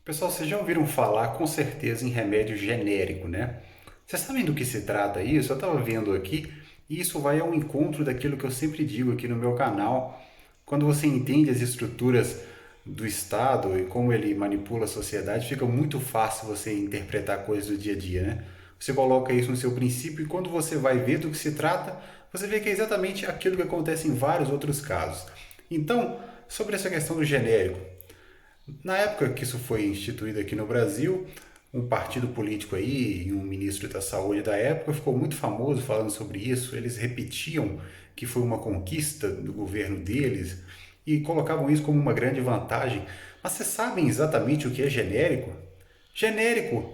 Pessoal, vocês já ouviram falar com certeza em remédio genérico, né? Vocês sabem do que se trata isso? Eu estava vendo aqui e isso vai ao encontro daquilo que eu sempre digo aqui no meu canal. Quando você entende as estruturas do Estado e como ele manipula a sociedade, fica muito fácil você interpretar coisas do dia a dia, né? Você coloca isso no seu princípio e quando você vai ver do que se trata, você vê que é exatamente aquilo que acontece em vários outros casos. Então, sobre essa questão do genérico, na época que isso foi instituído aqui no Brasil, um partido político aí e um ministro da saúde da época ficou muito famoso falando sobre isso. Eles repetiam que foi uma conquista do governo deles e colocavam isso como uma grande vantagem. Mas vocês sabem exatamente o que é genérico? Genérico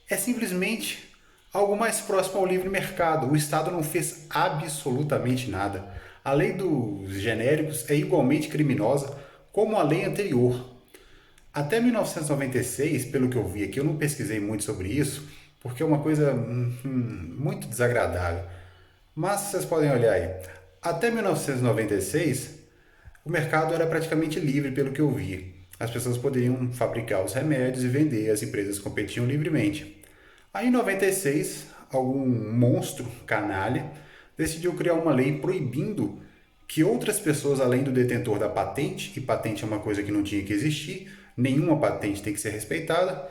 é simplesmente algo mais próximo ao livre mercado. O Estado não fez absolutamente nada. A lei dos genéricos é igualmente criminosa como a lei anterior. Até 1996, pelo que eu vi aqui, eu não pesquisei muito sobre isso, porque é uma coisa muito desagradável. Mas vocês podem olhar aí. Até 1996, o mercado era praticamente livre, pelo que eu vi. As pessoas poderiam fabricar os remédios e vender, as empresas competiam livremente. Aí, em 96, algum monstro canalha decidiu criar uma lei proibindo que outras pessoas, além do detentor da patente, e patente é uma coisa que não tinha que existir, nenhuma patente tem que ser respeitada,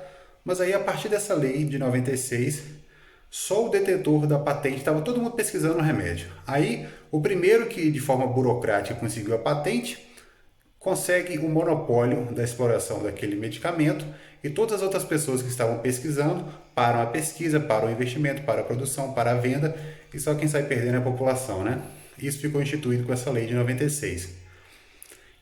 mas aí a partir dessa lei de 96, só o detentor da patente, estava todo mundo pesquisando o remédio. Aí, o primeiro que de forma burocrática conseguiu a patente, consegue o monopólio da exploração daquele medicamento e todas as outras pessoas que estavam pesquisando param a pesquisa, param o investimento, param a produção, param a venda e só quem sai perdendo é a população, né? Isso ficou instituído com essa lei de 96.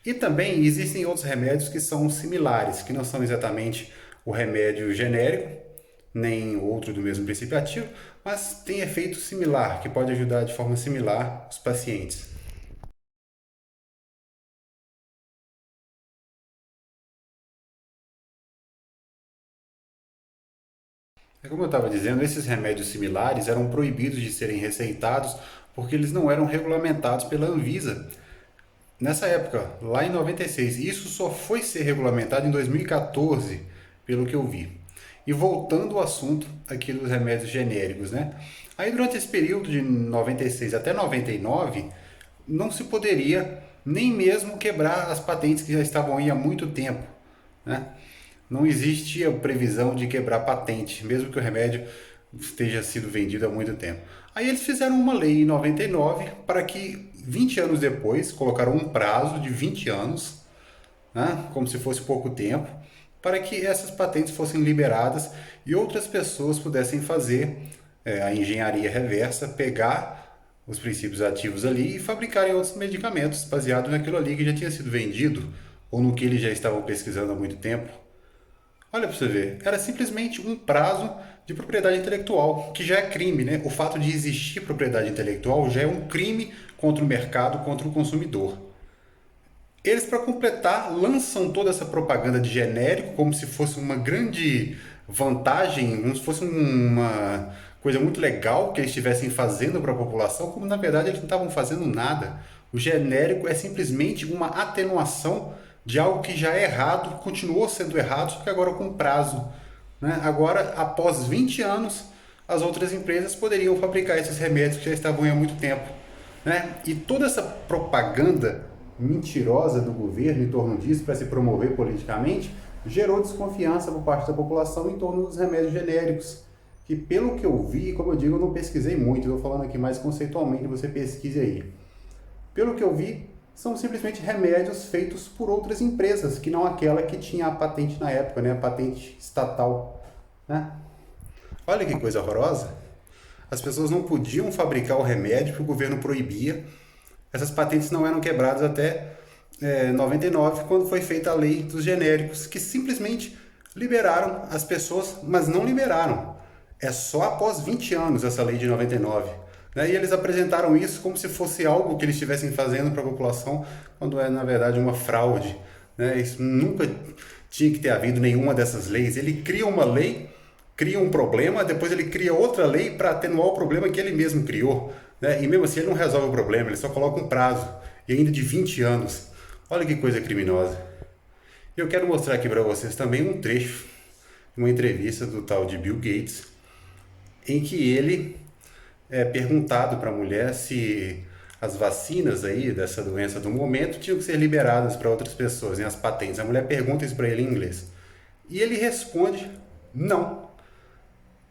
E também existem outros remédios que são similares, que não são exatamente o remédio genérico, nem outro do mesmo princípio ativo, mas tem efeito similar, que pode ajudar de forma similar os pacientes. É como eu estava dizendo, esses remédios similares eram proibidos de serem receitados porque eles não eram regulamentados pela Anvisa. Nessa época, lá em 96, isso só foi ser regulamentado em 2014, pelo que eu vi. E voltando ao assunto aqui dos remédios genéricos, né? Aí durante esse período de 96 até 99, não se poderia nem mesmo quebrar as patentes que já estavam aí há muito tempo, né? Não existia previsão de quebrar patente, mesmo que o remédio esteja sido vendido há muito tempo. Aí eles fizeram uma lei em 99 para que 20 anos depois, colocaram um prazo de 20 anos, né, como se fosse pouco tempo, para que essas patentes fossem liberadas e outras pessoas pudessem fazer a engenharia reversa, pegar os princípios ativos ali e fabricarem outros medicamentos baseados naquilo ali que já tinha sido vendido ou no que eles já estavam pesquisando há muito tempo. Olha para você ver, era simplesmente um prazo de propriedade intelectual, que já é crime, né? O fato de existir propriedade intelectual já é um crime contra o mercado, contra o consumidor. Eles, para completar, lançam toda essa propaganda de genérico como se fosse uma grande vantagem, como se fosse uma coisa muito legal que eles estivessem fazendo para a população, como na verdade eles não estavam fazendo nada. O genérico é simplesmente uma atenuação de algo que já é errado, continuou sendo errado, só que agora com prazo. Né? Agora, após 20 anos, as outras empresas poderiam fabricar esses remédios que já estavam há muito tempo. Né? E toda essa propaganda mentirosa do governo em torno disso para se promover politicamente gerou desconfiança por parte da população em torno dos remédios genéricos. Que pelo que eu vi, como eu digo, eu não pesquisei muito, estou falando aqui mais conceitualmente, você pesquise aí. Pelo que eu vi, são simplesmente remédios feitos por outras empresas, que não aquela que tinha a patente na época, né? A patente estatal. Né? Olha que coisa horrorosa. As pessoas não podiam fabricar o remédio que o governo proibia. Essas patentes não eram quebradas até 99, quando foi feita a lei dos genéricos, que simplesmente liberaram as pessoas, mas não liberaram. É só após 20 anos essa lei de 99. Né? E eles apresentaram isso como se fosse algo que eles estivessem fazendo para a população, quando é, na verdade, uma fraude. Né? Isso nunca tinha que ter havido nenhuma dessas leis. Ele cria uma lei, cria um problema, depois ele cria outra lei para atenuar o problema que ele mesmo criou. Né? E mesmo assim ele não resolve o problema, ele só coloca um prazo, e ainda de 20 anos. Olha que coisa criminosa. Eu quero mostrar aqui para vocês também um trecho de uma entrevista do tal de Bill Gates, em que ele é perguntado para a mulher se as vacinas aí dessa doença do momento tinham que ser liberadas para outras pessoas, em as patentes. A mulher pergunta isso para ele em inglês. E ele responde: não.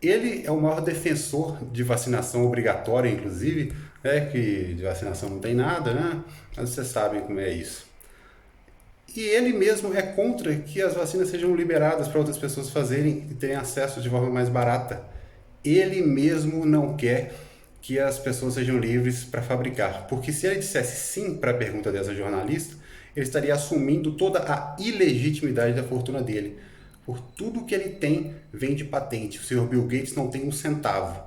Ele é o maior defensor de vacinação obrigatória, inclusive, né, que de vacinação não tem nada, né? Mas vocês sabem como é isso. E ele mesmo é contra que as vacinas sejam liberadas para outras pessoas fazerem e terem acesso de forma mais barata. Ele mesmo não quer que as pessoas sejam livres para fabricar. Porque se ele dissesse sim para a pergunta dessa jornalista, ele estaria assumindo toda a ilegitimidade da fortuna dele. Por tudo que ele tem vem de patente. O senhor Bill Gates não tem um centavo.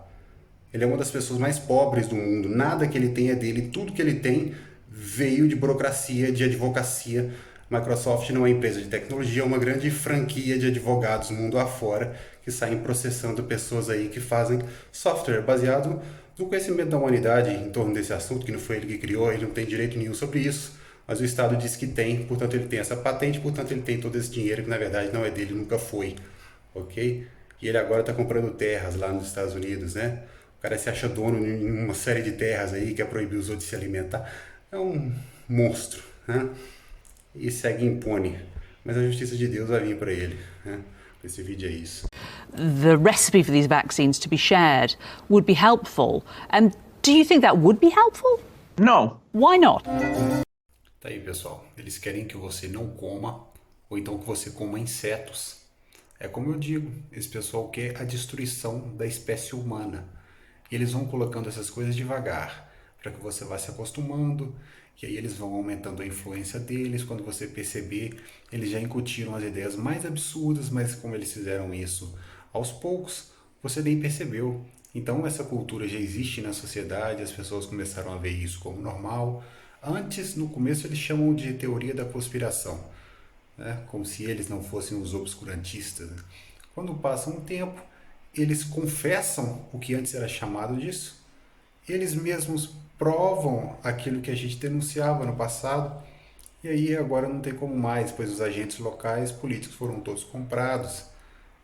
Ele é uma das pessoas mais pobres do mundo. Nada que ele tem é dele. Tudo que ele tem veio de burocracia, de advocacia. Microsoft não é empresa de tecnologia, é uma grande franquia de advogados mundo afora que saem processando pessoas aí que fazem software baseado no conhecimento da humanidade em torno desse assunto, que não foi ele que criou, ele não tem direito nenhum sobre isso, mas o Estado diz que tem, portanto ele tem essa patente, portanto ele tem todo esse dinheiro que na verdade não é dele, nunca foi, ok? E ele agora está comprando terras lá nos Estados Unidos, né? O cara se acha dono em uma série de terras aí, quer proibir os outros de se alimentar. É um monstro, né? E segue impune. Mas a justiça de Deus vai vir para ele, né? Esse vídeo é isso. The recipe for these vaccines to be shared would be helpful. Do you think that would be helpful? No. Why not? Tá aí, pessoal. Eles querem que você não coma, ou então que você coma insetos. É como eu digo, esse pessoal quer a destruição da espécie humana. E eles vão colocando essas coisas devagar, para que você vá se acostumando, e aí eles vão aumentando a influência deles. Quando você perceber, eles já incutiram as ideias mais absurdas, mas como eles fizeram isso aos poucos, você nem percebeu. Então essa cultura já existe na sociedade, as pessoas começaram a ver isso como normal. Antes, no começo, eles chamam de teoria da conspiração, né? Como se eles não fossem os obscurantistas, né? Quando passa um tempo, eles confessam o que antes era chamado disso, eles mesmos provam aquilo que a gente denunciava no passado, e aí agora não tem como mais, pois os agentes locais políticos foram todos comprados,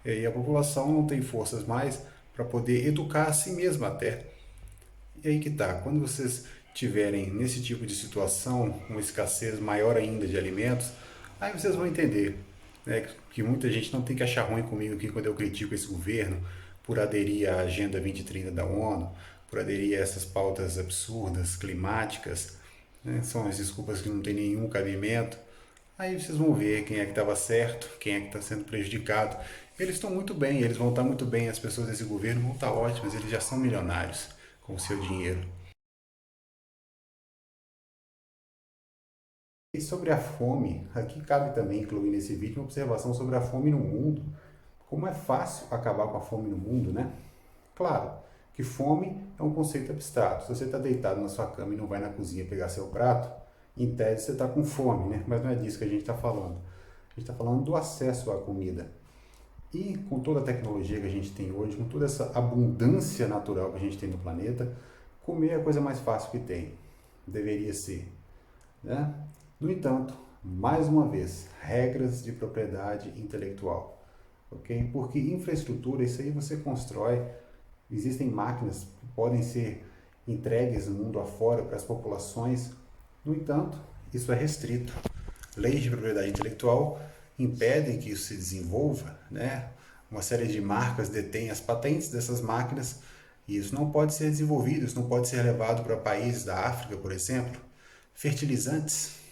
e aí a população não tem forças mais para poder educar a si mesma até. E aí que tá, quando vocês tiverem nesse tipo de situação, uma escassez maior ainda de alimentos, aí vocês vão entender, né, que muita gente não tem que achar ruim comigo aqui quando eu critico esse governo por aderir à Agenda 2030 da ONU, por aderir a essas pautas absurdas, climáticas, né, são as desculpas que não tem nenhum cabimento. Aí vocês vão ver quem é que estava certo, quem é que está sendo prejudicado. Eles estão muito bem, eles vão estar muito bem, as pessoas desse governo vão estar ótimas, eles já são milionários com o seu dinheiro. E sobre a fome, aqui cabe também incluir nesse vídeo uma observação sobre a fome no mundo. Como é fácil acabar com a fome no mundo, né? Claro que fome é um conceito abstrato. Se você está deitado na sua cama e não vai na cozinha pegar seu prato, em tese você está com fome, né? Mas não é disso que a gente está falando. A gente está falando do acesso à comida. E com toda a tecnologia que a gente tem hoje, com toda essa abundância natural que a gente tem no planeta, comer é a coisa mais fácil que tem. Deveria ser, né? No entanto, mais uma vez, regras de propriedade intelectual, ok? Porque infraestrutura, isso aí você constrói, existem máquinas que podem ser entregues no mundo afora para as populações, no entanto, isso é restrito. Leis de propriedade intelectual impedem que isso se desenvolva, né? Uma série de marcas detêm as patentes dessas máquinas e isso não pode ser desenvolvido, isso não pode ser levado para países da África, por exemplo. Fertilizantes,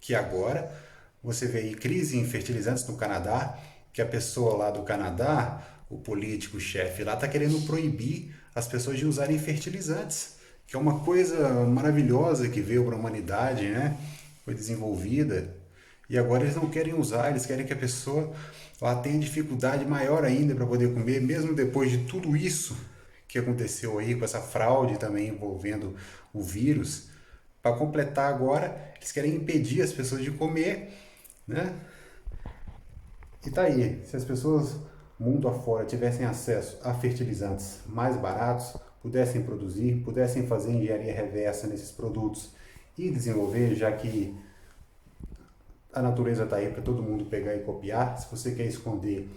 que agora você vê aí crise em fertilizantes no Canadá, que a pessoa lá do Canadá, o político, o chefe lá, está querendo proibir as pessoas de usarem fertilizantes, que é uma coisa maravilhosa que veio para a humanidade, né? Foi desenvolvida. E agora eles não querem usar, eles querem que a pessoa lá tenha dificuldade maior ainda para poder comer, mesmo depois de tudo isso que aconteceu aí, com essa fraude também envolvendo o vírus. Para completar agora, eles querem impedir as pessoas de comer, né? E tá aí, se as pessoas mundo afora tivessem acesso a fertilizantes mais baratos, pudessem produzir, pudessem fazer engenharia reversa nesses produtos e desenvolver, já que a natureza está aí para todo mundo pegar e copiar. Se você quer esconder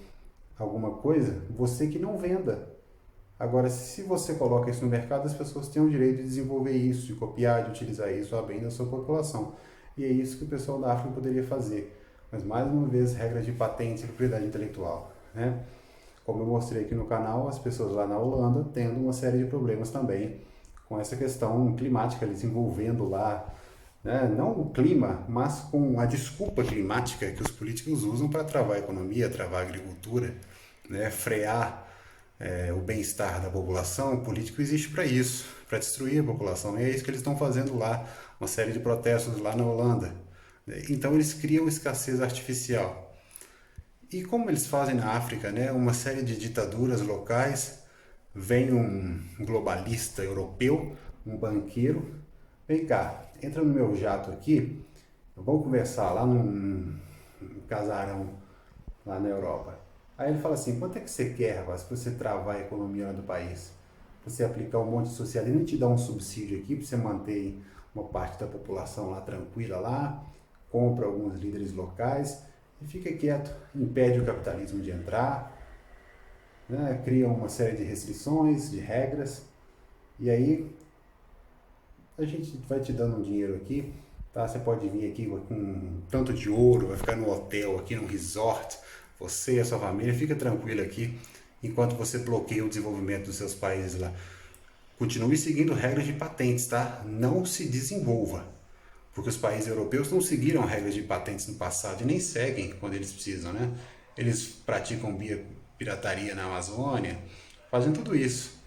alguma coisa, você que não venda. Agora, se você coloca isso no mercado, as pessoas têm o direito de desenvolver isso, de copiar, de utilizar isso a bem da sua população. E é isso que o pessoal da África poderia fazer. Mas, mais uma vez, regras de patente e propriedade intelectual, né? Como eu mostrei aqui no canal, as pessoas lá na Holanda tendo uma série de problemas também com essa questão climática, eles envolvendo lá, né, não o clima, mas com a desculpa climática que os políticos usam para travar a economia, travar a agricultura, né, frear o bem-estar da população. O político existe para isso, para destruir a população. E é isso que eles estão fazendo lá, uma série de protestos lá na Holanda. Então eles criam escassez artificial. E como eles fazem na África, né, uma série de ditaduras locais, vem um globalista europeu, um banqueiro, vem cá, entra no meu jato aqui, vamos conversar lá num casarão lá na Europa. Aí ele fala assim, quanto é que você quer, rapaz, para você travar a economia lá do país? Você aplicar um monte de socialismo e te dar um subsídio aqui para você manter uma parte da população lá tranquila lá, compra alguns líderes locais e fica quieto, impede o capitalismo de entrar, né? Cria uma série de restrições, de regras, e aí a gente vai te dando um dinheiro aqui, tá? Você pode vir aqui com um tanto de ouro, vai ficar no hotel aqui, num resort, você e a sua família, fica tranquilo aqui, enquanto você bloqueia o desenvolvimento dos seus países lá. Continue seguindo regras de patentes, tá? Não se desenvolva, porque os países europeus não seguiram regras de patentes no passado e nem seguem quando eles precisam, né? Eles praticam pirataria na Amazônia, fazem tudo isso,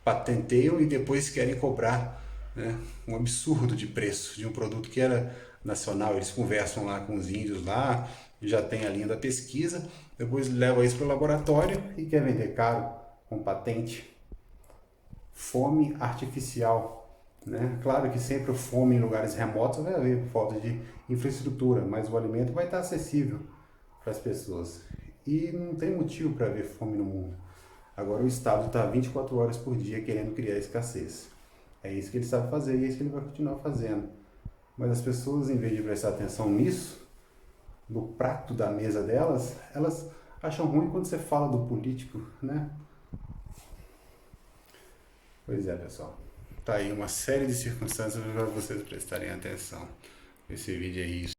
patenteiam e depois querem cobrar, né, um absurdo de preço de um produto que era nacional. Eles conversam lá com os índios lá, já tem a linha da pesquisa, depois levam isso para o laboratório e quer vender caro com patente. Fome artificial, né? Claro que sempre fome em lugares remotos vai haver por falta de infraestrutura, mas o alimento vai estar acessível para as pessoas. E não tem motivo para haver fome no mundo. Agora o Estado está 24 horas por dia querendo criar escassez. É isso que ele sabe fazer e é isso que ele vai continuar fazendo. Mas as pessoas, em vez de prestar atenção nisso, no prato da mesa delas, elas acham ruim quando você fala do político, né? Pois é, pessoal. Tá aí uma série de circunstâncias para vocês prestarem atenção. Esse vídeo é isso.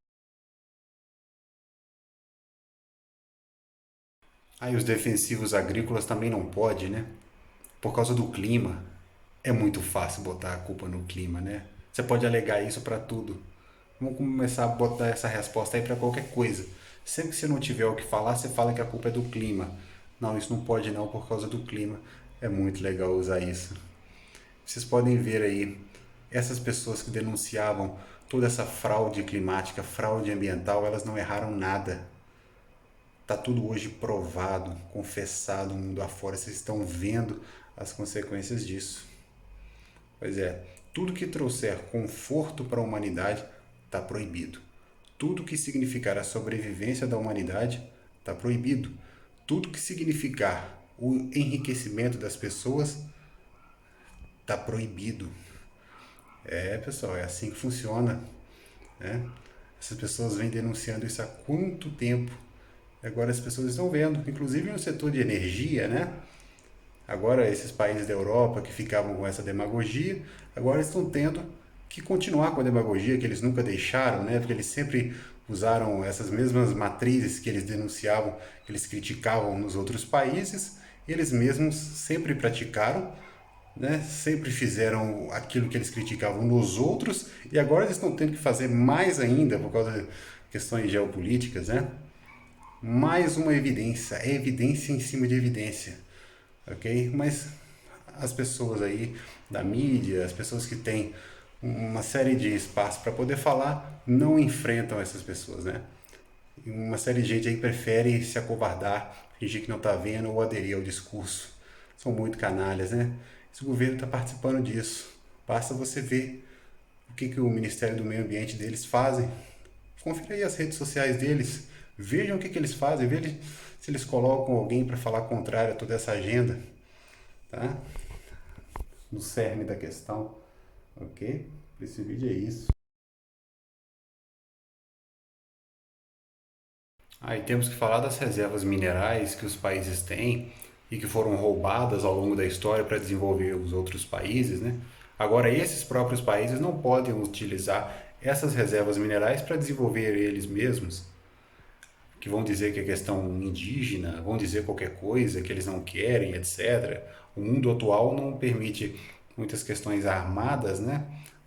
Aí os defensivos agrícolas também não pode, né? Por causa do clima. É muito fácil botar a culpa no clima, né? Você pode alegar isso para tudo. Vamos começar a botar essa resposta aí para qualquer coisa. Sempre que você não tiver o que falar, você fala que a culpa é do clima. Não, isso não pode não por causa do clima. É muito legal usar isso. Vocês podem ver aí essas pessoas que denunciavam toda essa fraude climática, fraude ambiental, elas não erraram nada. Está tudo hoje provado, confessado mundo afora. Vocês estão vendo as consequências disso. Pois é, tudo que trouxer conforto para a humanidade está proibido. Tudo que significar a sobrevivência da humanidade está proibido. Tudo que significar o enriquecimento das pessoas está proibido. É, pessoal, é assim que funciona, né? Essas pessoas vêm denunciando isso há quanto tempo? Agora as pessoas estão vendo, inclusive no setor de energia, né? Agora esses países da Europa que ficavam com essa demagogia, agora estão tendo que continuar com a demagogia que eles nunca deixaram, né? Porque eles sempre usaram essas mesmas matrizes que eles denunciavam, que eles criticavam nos outros países, e eles mesmos sempre praticaram, né? Sempre fizeram aquilo que eles criticavam nos outros e agora eles estão tendo que fazer mais ainda por causa de questões geopolíticas, né? Mais uma evidência, é evidência em cima de evidência, ok? Mas as pessoas aí da mídia, as pessoas que têm uma série de espaço para poder falar, não enfrentam essas pessoas, né? E uma série de gente aí prefere se acovardar, fingir que não está vendo ou aderir ao discurso. São muito canalhas, né? Esse governo está participando disso. Basta você ver o que o Ministério do Meio Ambiente deles fazem. Confira aí as redes sociais deles. Vejam o que eles fazem. Vejam se eles colocam alguém para falar contrário a toda essa agenda. Tá? No cerne da questão. Ok? Esse vídeo é isso. Aí temos que falar das reservas minerais que os países têm e que foram roubadas ao longo da história para desenvolver os outros países, né? Agora, esses próprios países não podem utilizar essas reservas minerais para desenvolver eles mesmos, que vão dizer que é questão indígena, vão dizer qualquer coisa que eles não querem, etc. O mundo atual não permite muitas questões armadas, né,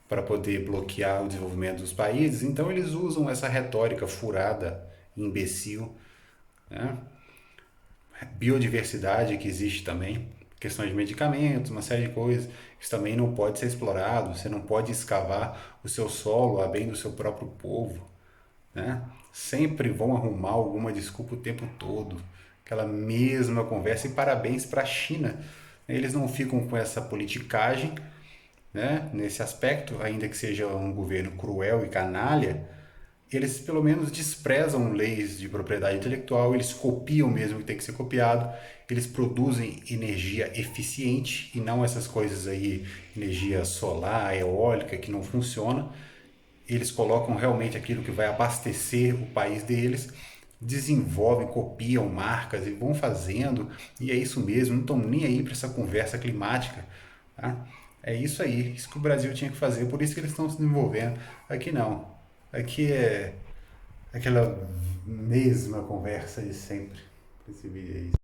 para poder bloquear o desenvolvimento dos países, então eles usam essa retórica furada, imbecil, né? Biodiversidade que existe também, questões de medicamentos, uma série de coisas, isso também não pode ser explorado, você não pode escavar o seu solo a bem do seu próprio povo, né? Sempre vão arrumar alguma desculpa o tempo todo, aquela mesma conversa. E parabéns para a China, eles não ficam com essa politicagem, né? Nesse aspecto, ainda que seja um governo cruel e canalha, eles pelo menos desprezam leis de propriedade intelectual, eles copiam mesmo o que tem que ser copiado, eles produzem energia eficiente e não essas coisas aí, energia solar, eólica, que não funciona. Eles colocam realmente aquilo que vai abastecer o país deles, desenvolvem, copiam marcas e vão fazendo, e é isso mesmo, não estão nem aí para essa conversa climática. Tá? É isso aí, isso que o Brasil tinha que fazer, por isso que eles estão se desenvolvendo. Aqui não, aqui é aquela mesma conversa de sempre. Esse vídeo aí.